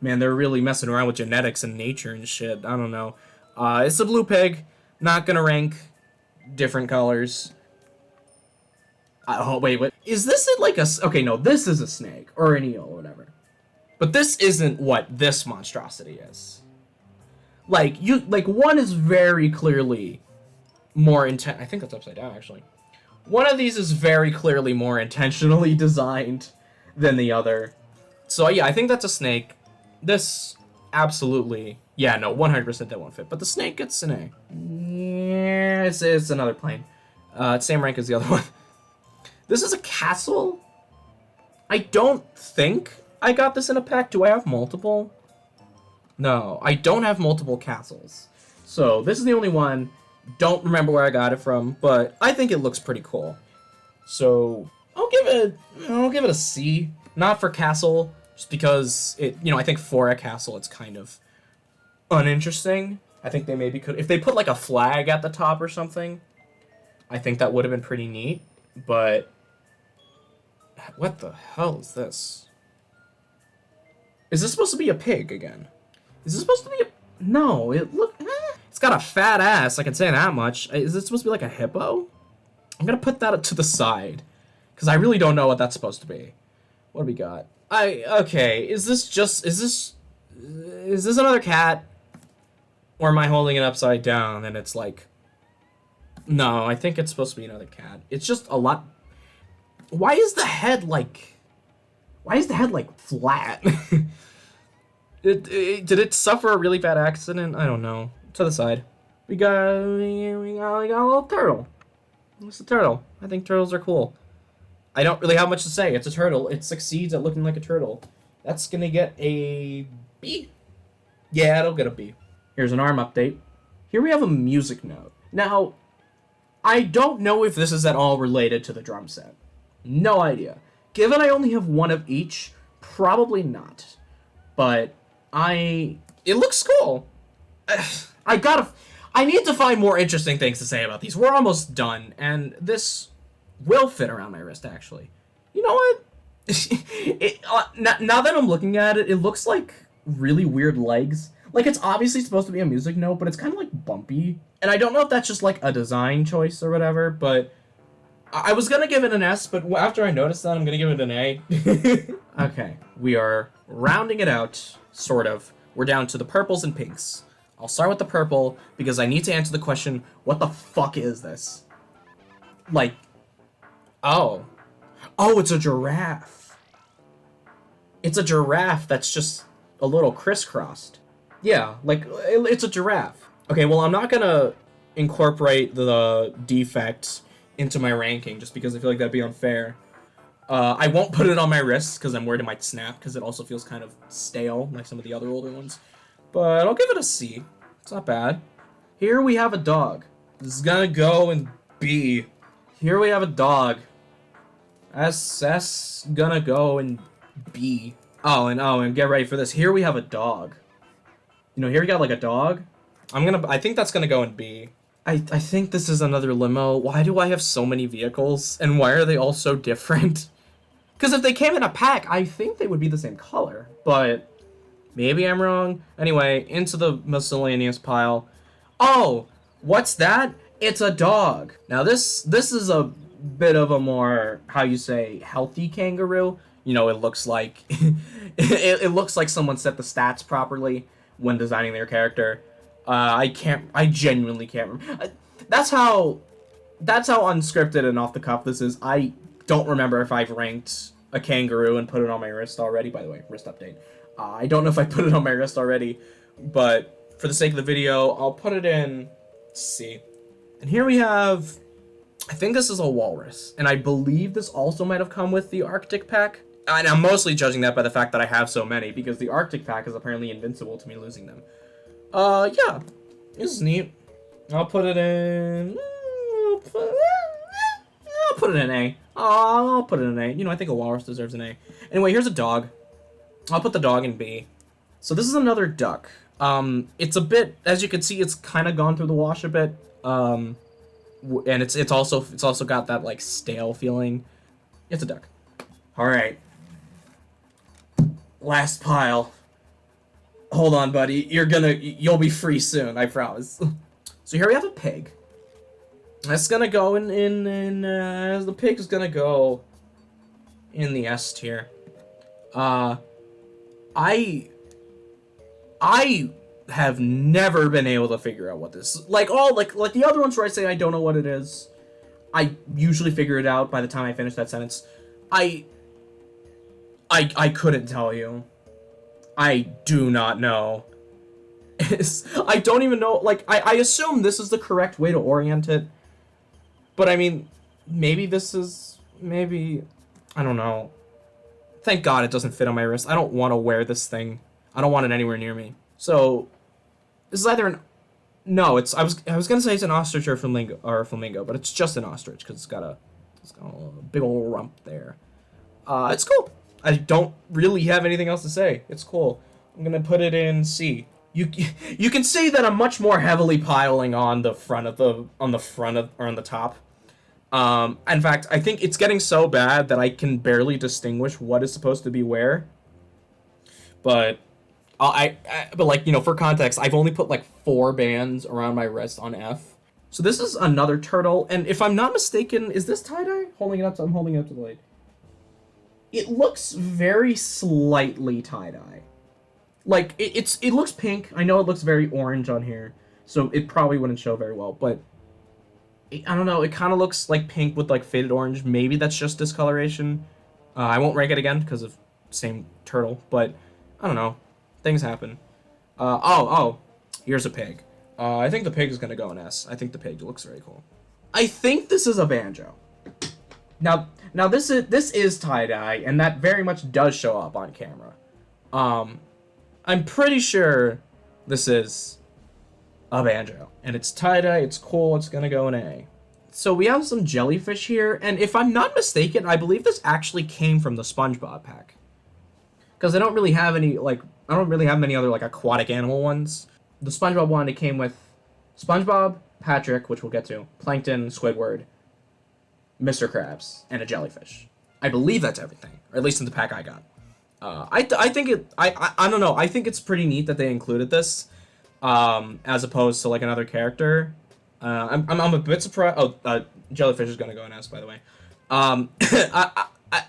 Man, they're really messing around with genetics and nature and shit. I don't know. It's a blue pig. Not gonna rank different colors. Oh, wait. Is this like a... Okay, no, this is a snake. Or an eel or whatever. But this isn't what this monstrosity is. Like, one is very clearly more I think that's upside down, actually. One of these is very clearly more intentionally designed than the other. So, yeah, I think that's a snake. This, absolutely... Yeah, no, 100% that won't fit. But the snake gets an A. Yeah, it's another plane. Same rank as the other one. This is a castle? I don't think I got this in a pack. Do I have multiple? No, I don't have multiple castles. So, this is the only one. Don't remember where I got it from, but I think it looks pretty cool. So, I'll give it a C. Not for castle, just because I think for a castle it's kind of uninteresting. I think they maybe could, if they put like a flag at the top or something, I think that would have been pretty neat, but what the hell is this? Is this supposed to be a pig again? Is this supposed to be a... No, it's got a fat ass, I can say that much. Is it supposed to be like a hippo? I'm gonna put that to the side, because I really don't know what that's supposed to be. What do we got? Okay, is this another cat? Or am I holding it upside down and it's like... No, I think it's supposed to be another cat. It's just a lot... Why is the head like flat? Did it suffer a really bad accident? I don't know. To the side. We got a little turtle. It's a turtle. I think turtles are cool. I don't really have much to say. It's a turtle. It succeeds at looking like a turtle. That's gonna get a B. Yeah, it'll get a B. Here's an arm update. Here we have a music note. Now, I don't know if this is at all related to the drum set. No idea. Given I only have one of each, probably not. But it looks cool. I need to find more interesting things to say about these. We're almost done, and this will fit around my wrist, actually. You know what? Now that I'm looking at it, it looks like really weird legs. Like, it's obviously supposed to be a music note, but it's kind of, like, bumpy. And I don't know if that's just, like, a design choice or whatever, but I was gonna give it an S, but after I noticed that, I'm gonna give it an A. Okay, we are rounding it out, sort of. We're down to the purples and pinks. I'll start with the purple, because I need to answer the question, what the fuck is this? Like, oh, it's a giraffe. It's a giraffe that's just a little crisscrossed. Yeah, like, it's a giraffe. Okay, well, I'm not gonna incorporate the defect into my ranking, just because I feel like that'd be unfair. I won't put it on my wrist, because I'm worried it might snap, because it also feels kind of stale, like some of the other older ones. But I'll give it a C. It's not bad. Here we have a dog. This is gonna go in B. Here we have a dog. S gonna go in B. And get ready for this. Here we have a dog. You know, here we got like a dog. I think that's gonna go in B. I think this is another limo. Why do I have so many vehicles? And why are they all so different? Because if they came in a pack, I think they would be the same color. But maybe I'm wrong. Anyway, into the miscellaneous pile. Oh, what's that? It's a dog. Now this is a bit of a more, how you say, healthy kangaroo. You know, it looks like it looks like someone set the stats properly when designing their character. I genuinely can't remember. That's how unscripted and off the cuff this is. I don't remember if I've ranked a kangaroo and put it on my wrist already. By the way, wrist update. I don't know if I put it on my wrist already, but for the sake of the video, I'll put it in C. And here we have I think this is a walrus, and I believe this also might have come with the Arctic pack. And I'm mostly judging that by the fact that I have so many, because the Arctic pack is apparently invincible to me losing them. Yeah, this is neat. I'll put it in. I'll put it in A. I'll put it in A. You know, I think a walrus deserves an A. Anyway, here's a dog. I'll put the dog in B. So this is another duck. It's a bit, as you can see, it's kind of gone through the wash a bit. And it's also got that like stale feeling. It's a duck. All right. Last pile. Hold on, buddy. You'll be free soon, I promise. So here we have a pig. That's gonna go the pig is gonna go in the S tier. I have never been able to figure out what this like the other ones where I say I don't know what it is. I usually figure it out by the time I finish that sentence. I couldn't tell you. I do not know. I don't even know. Like, I assume this is the correct way to orient it. But I mean, maybe this is, I don't know. Thank God it doesn't fit on my wrist. I don't want to wear this thing. I don't want it anywhere near me. So, this is either an, no, I was gonna say it's an ostrich or a flamingo, but it's just an ostrich because it's got a big old rump there. It's cool. I don't really have anything else to say. It's cool. I'm gonna put it in C. You can see that I'm much more heavily piling on the front of or on the top. In fact, I think it's getting so bad that I can barely distinguish what is supposed to be where. But but like, you know, for context, I've only put like 4 bands around my wrist on F. So this is another turtle, and if I'm not mistaken, is this tie-dye? I'm holding it up to the light. It looks very slightly tie-dye. Like, it looks pink. I know it looks very orange on here, so it probably wouldn't show very well, but I don't know, it kind of looks like pink with, like, faded orange. Maybe that's just discoloration. I won't rank it again because of same turtle, but I don't know. Things happen. Here's a pig. I think the pig is going to go in S. I think the pig looks very cool. I think this is a banjo. Now this is tie-dye, and that very much does show up on camera. I'm pretty sure this is a banjo, and it's tie-dye, it's cool, it's gonna go in A. So we have some jellyfish here, and if I'm not mistaken, I believe this actually came from the SpongeBob pack. Because I don't really have many other, like, aquatic animal ones. The SpongeBob one, it came with SpongeBob, Patrick, which we'll get to, Plankton, Squidward, Mr. Krabs, and a jellyfish. I believe that's everything, or at least in the pack I got. I don't know. I think it's pretty neat that they included this, as opposed to like another character. I'm a bit surprised. Oh, jellyfish is gonna go in S, by the way.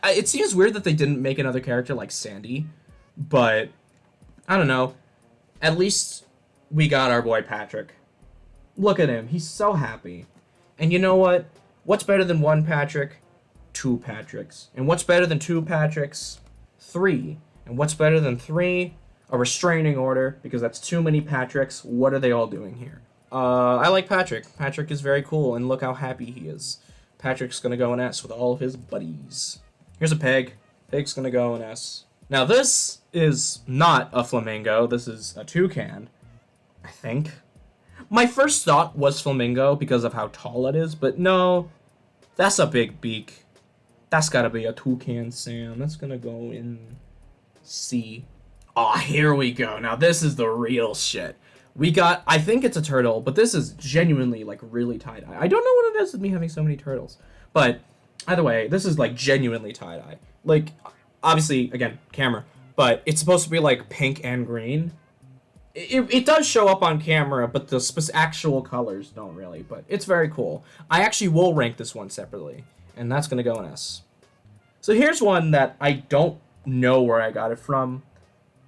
It seems weird that they didn't make another character like Sandy, but I don't know. At least we got our boy Patrick. Look at him. He's so happy. And you know what? What's better than 1 Patrick? 2 Patricks. And what's better than 2 Patricks? 3. And what's better than 3? A restraining order, because that's too many Patricks. What are they all doing here? I like Patrick. Patrick is very cool, and look how happy he is. Patrick's gonna go in S with all of his buddies. Here's a pig. Pig's gonna go in S. Now this is not a flamingo. This is a toucan, I think. My first thought was flamingo because of how tall it is, but no, that's a big beak. That's gotta be a toucan, Sam. That's gonna go in C. Aw, here we go. Now this is the real shit. We got, I think it's a turtle, but this is genuinely, like, really tie-dye. I don't know what it is with me having so many turtles. But, either way, this is, like, genuinely tie-dye. Like, obviously, again, camera. But it's supposed to be, like, pink and green. It does show up on camera, but the actual colors don't really. But it's very cool. I actually will rank this one separately. And that's going to go in S. So here's one that I don't know where I got it from,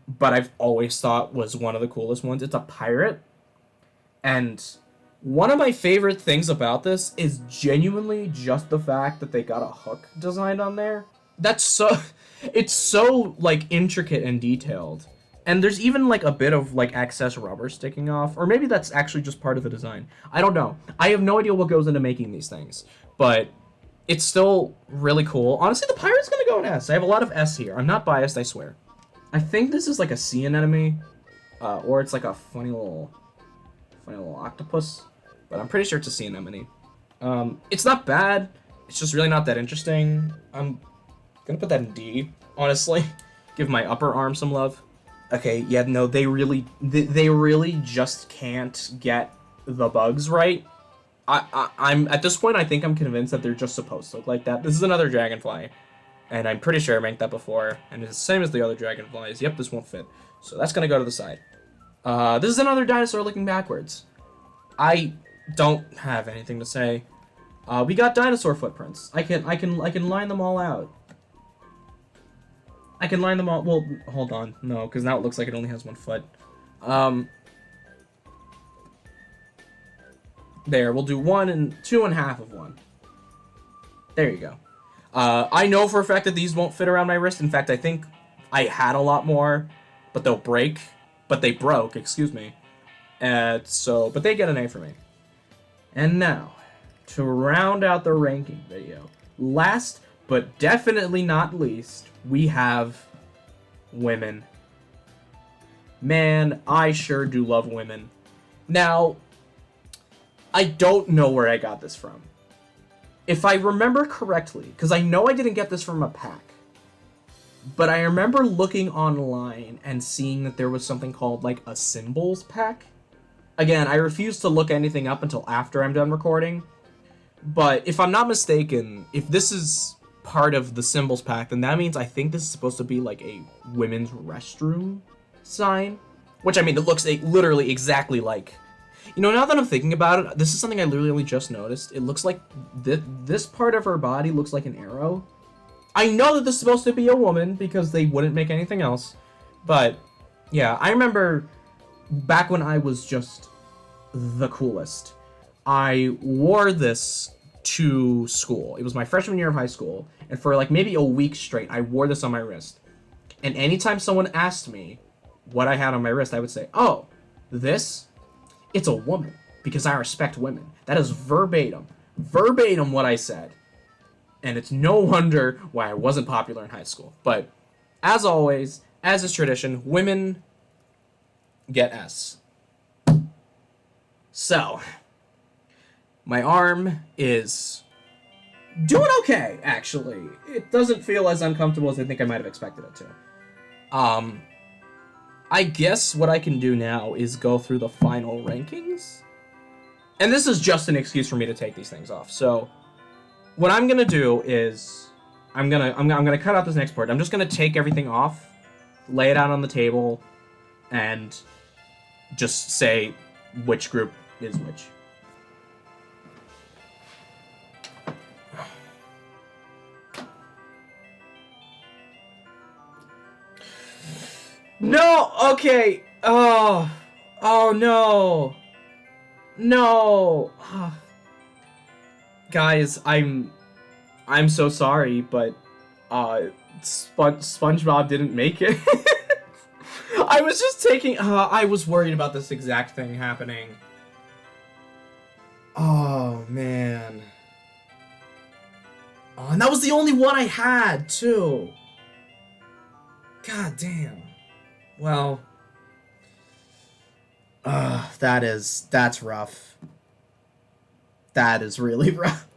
but I've always thought was one of the coolest ones. It's a pirate. And one of my favorite things about this is genuinely just the fact that they got a hook designed on there. That's so... It's so, like, intricate and detailed. And there's even like a bit of like excess rubber sticking off, or maybe that's actually just part of the design. I don't know. I have no idea what goes into making these things, but it's still really cool. Honestly, the pirate's gonna go in S. I have a lot of S here. I'm not biased, I swear. I think this is like a sea anemone, or it's like a funny little octopus, but I'm pretty sure it's a sea anemone. It's not bad. It's just really not that interesting. I'm gonna put that in D, honestly. Give my upper arm some love. Okay, yeah, no, they really just can't get the bugs right. I'm at this point, I think I'm convinced that they're just supposed to look like that. This is another dragonfly, and I'm pretty sure I ranked that before, and it's the same as the other dragonflies. Yep, this won't fit. So that's gonna go to the side. This is another dinosaur looking backwards. I don't have anything to say. We got dinosaur footprints. I can line them all out. I can line them all. Well, hold on. No, because now it looks like it only has 1 foot. There, we'll do 1 and 2.5 of 1. There you go. I know for a fact that these won't fit around my wrist. In fact, I think I had a lot more, but they'll break. But they broke, excuse me. But they get an A for me. And now, to round out the ranking video, last but definitely not least, we have women. Man, I sure do love women. Now, I don't know where I got this from. If I remember correctly, because I know I didn't get this from a pack, but I remember looking online and seeing that there was something called like a symbols pack. Again, I refuse to look anything up until after I'm done recording. But if I'm not mistaken, if this is part of the symbols pack, then that means I think this is supposed to be like a women's restroom sign. Which, I mean, it looks literally exactly like... You know, now that I'm thinking about it, this is something I literally only just noticed. It looks like this part of her body looks like an arrow. I know that this is supposed to be a woman because they wouldn't make anything else. But, yeah, I remember back when I was just the coolest, I wore this to school. It was my freshman year of high school, and for like maybe a week straight, I wore this on my wrist. And anytime someone asked me what I had on my wrist, I would say, oh, this? It's a woman, because I respect women. That is verbatim what I said. And it's no wonder why I wasn't popular in high school. But, as always, as is tradition, women get S. So, my arm is doing okay, actually. It doesn't feel as uncomfortable as I think I might have expected it to. I guess what I can do now is go through the final rankings. And this is just an excuse for me to take these things off. So, what I'm gonna do is I'm gonna cut out this next part. I'm just gonna take everything off, lay it out on the table, and just say which group is which. No, okay. Oh no. No. Guys, I'm so sorry, but SpongeBob didn't make it. I was just taking I was worried about this exact thing happening. Oh man. Oh, and that was the only one I had, too. God damn. Well, that's rough. That is really rough.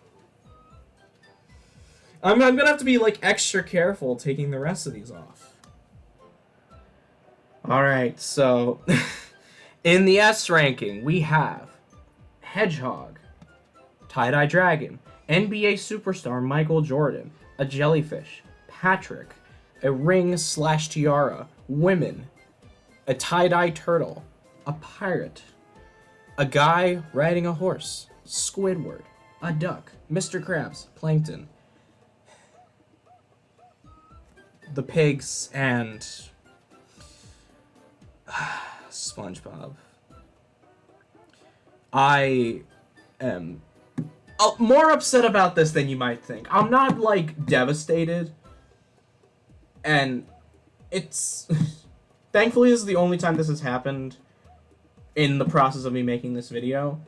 I'm gonna have to be, like, extra careful taking the rest of these off. Alright, so, in the S ranking, we have Hedgehog, Tie-Dye Dragon, NBA superstar Michael Jordan, a jellyfish, Patrick, a ring/tiara, women, a tie-dye turtle, a pirate, a guy riding a horse, Squidward, a duck, Mr. Krabs, Plankton, the pigs, and SpongeBob. I am more upset about this than you might think. I'm not, like, devastated. And it's... Thankfully, this is the only time this has happened in the process of me making this video.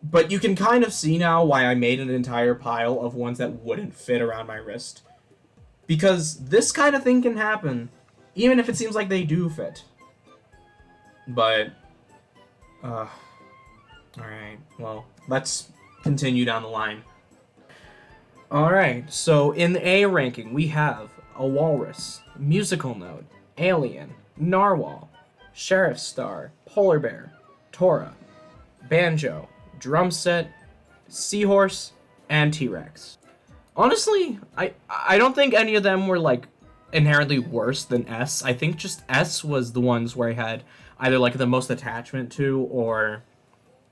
But you can kind of see now why I made an entire pile of ones that wouldn't fit around my wrist. Because this kind of thing can happen, even if it seems like they do fit. But, alright, well, let's continue down the line. Alright, so in the A ranking, we have a walrus, musical note, alien, narwhal, sheriff star, polar bear, Tora, banjo, drum set, seahorse, and T-Rex. Honestly, I don't think any of them were, like, inherently worse than S. I think just S was the ones where I had either, like, the most attachment to, or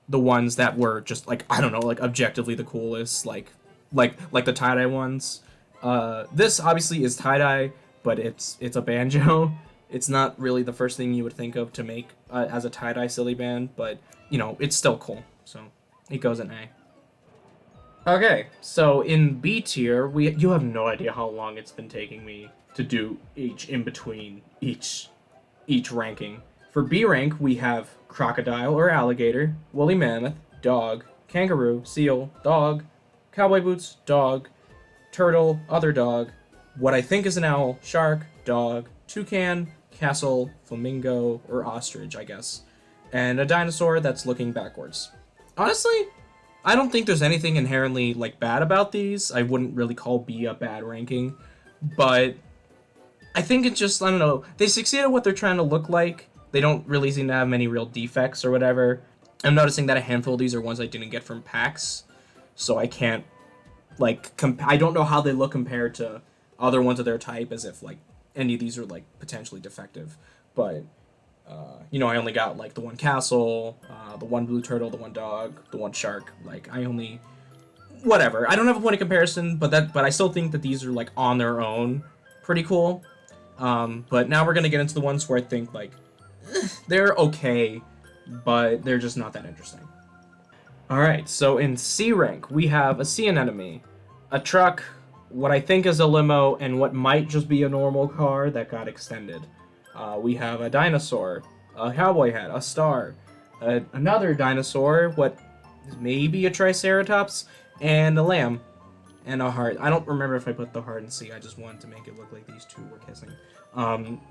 the ones that were just, like, I don't know, like, objectively the coolest, like the tie-dye ones. This, obviously, is tie-dye, but it's a banjo. It's not really the first thing you would think of to make as a tie-dye silly band, but, you know, it's still cool, so it goes in A. Okay, so in B tier, you have no idea how long it's been taking me to do in between each ranking. For B rank, we have crocodile or alligator, woolly mammoth, dog, kangaroo, seal, dog, cowboy boots, dog, turtle, other dog, what I think is an owl, shark, dog, toucan, castle, flamingo, or ostrich, I guess, and a dinosaur that's looking backwards. Honestly, I don't think there's anything inherently, like, bad about these. I wouldn't really call B a bad ranking, but I think it's just, I don't know, they succeed at what they're trying to look like. They don't really seem to have many real defects or whatever. I'm noticing that a handful of these are ones I didn't get from packs, so I can't, like, I don't know how they look compared to other ones of their type, as if, like, any of these are, like, potentially defective. But, you know, I only got, like, the one castle, the one blue turtle, the one dog, the one shark. Like, I only... Whatever. I don't have a point of comparison, but I still think that these are, like, on their own pretty cool. But now we're gonna get into the ones where I think, like, they're okay, but they're just not that interesting. Alright, so in C rank, we have a sea anemone, a truck, what I think is a limo, and what might just be a normal car that got extended. We have a dinosaur, a cowboy hat, a star, another dinosaur, what is maybe a triceratops, and a lamb, and a heart. I don't remember if I put the heart in C, I just wanted to make it look like these two were kissing.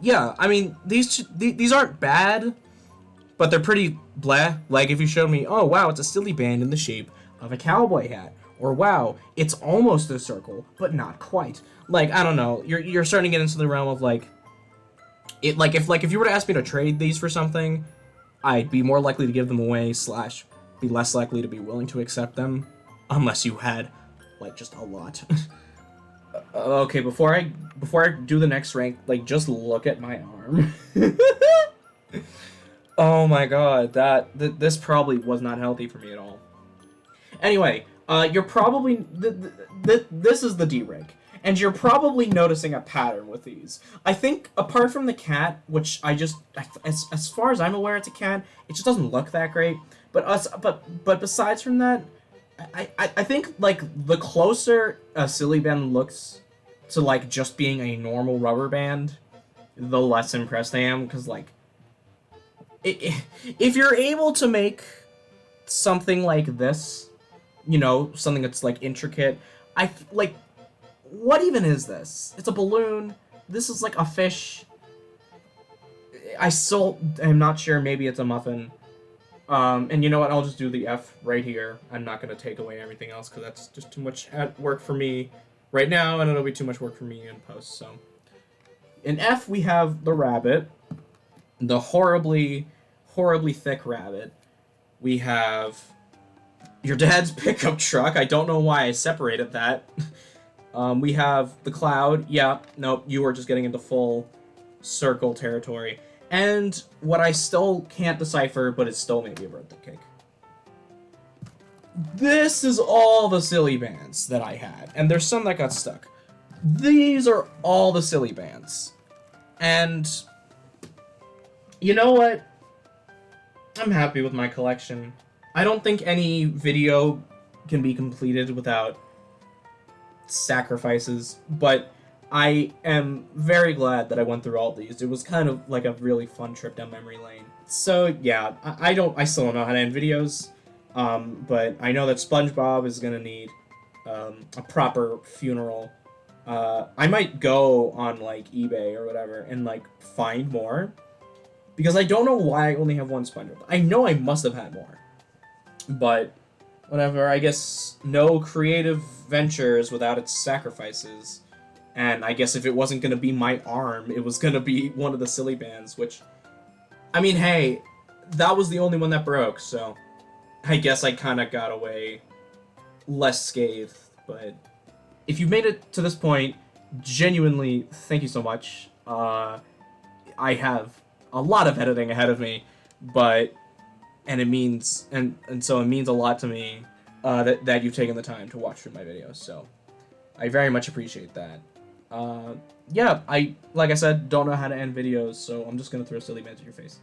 Yeah, I mean, these aren't bad, but they're pretty bleh. Like, if you showed me, oh, wow, it's a silly band in the shape of a cowboy hat. Or, wow, it's almost a circle, but not quite. Like, I don't know. You're starting to get into the realm of, like... If you were to ask me to trade these for something, I'd be more likely to give them away, / be less likely to be willing to accept them. Unless you had, like, just a lot. Okay, before I do the next rank, like, just look at my arm. Oh my god, this probably was not healthy for me at all. Anyway, you're probably... this is the D rank, and you're probably noticing a pattern with these. I think, apart from the cat, which as far as I'm aware it's a cat, it just doesn't look that great, but besides from that, I think, like, the closer a silly band looks to, like, just being a normal rubber band, the less impressed I am, because, like, if you're able to make something like this, you know, something that's, like, intricate, like, what even is this? It's a balloon. This is, like, a fish. I still am not sure. Maybe it's a muffin. And you know what? I'll just do the F right here. I'm not going to take away everything else, because that's just too much work for me right now, and it'll be too much work for me in post, so. In F, we have the rabbit. The horribly thick rabbit. We have your dad's pickup truck. I don't know why I separated that. We have the cloud. Yeah, nope, you were just getting into full circle territory. And what I still can't decipher, but it's still maybe a birthday cake. This is all the silly bands that I had, and there's some that got stuck. These are all the silly bands. And you know what? I'm happy with my collection. I don't think any video can be completed without sacrifices, but I am very glad that I went through all these. It was kind of like a really fun trip down memory lane. So yeah, I still don't know how to end videos, but I know that SpongeBob is gonna need a proper funeral. I might go on like eBay or whatever and like find more, because I don't know why I only have one SpongeBob. I know I must have had more, but whatever. I guess no creative ventures without its sacrifices. And I guess if it wasn't gonna be my arm, it was gonna be one of the silly bands, which, I mean, hey, that was the only one that broke, so I guess I kind of got away less scathed. But if you've made it to this point, genuinely, thank you so much. I have a lot of editing ahead of me, but and it means so it means a lot to me that you've taken the time to watch through my videos. So I very much appreciate that. Yeah, like I said, don't know how to end videos, so I'm just gonna throw silly bands at your face.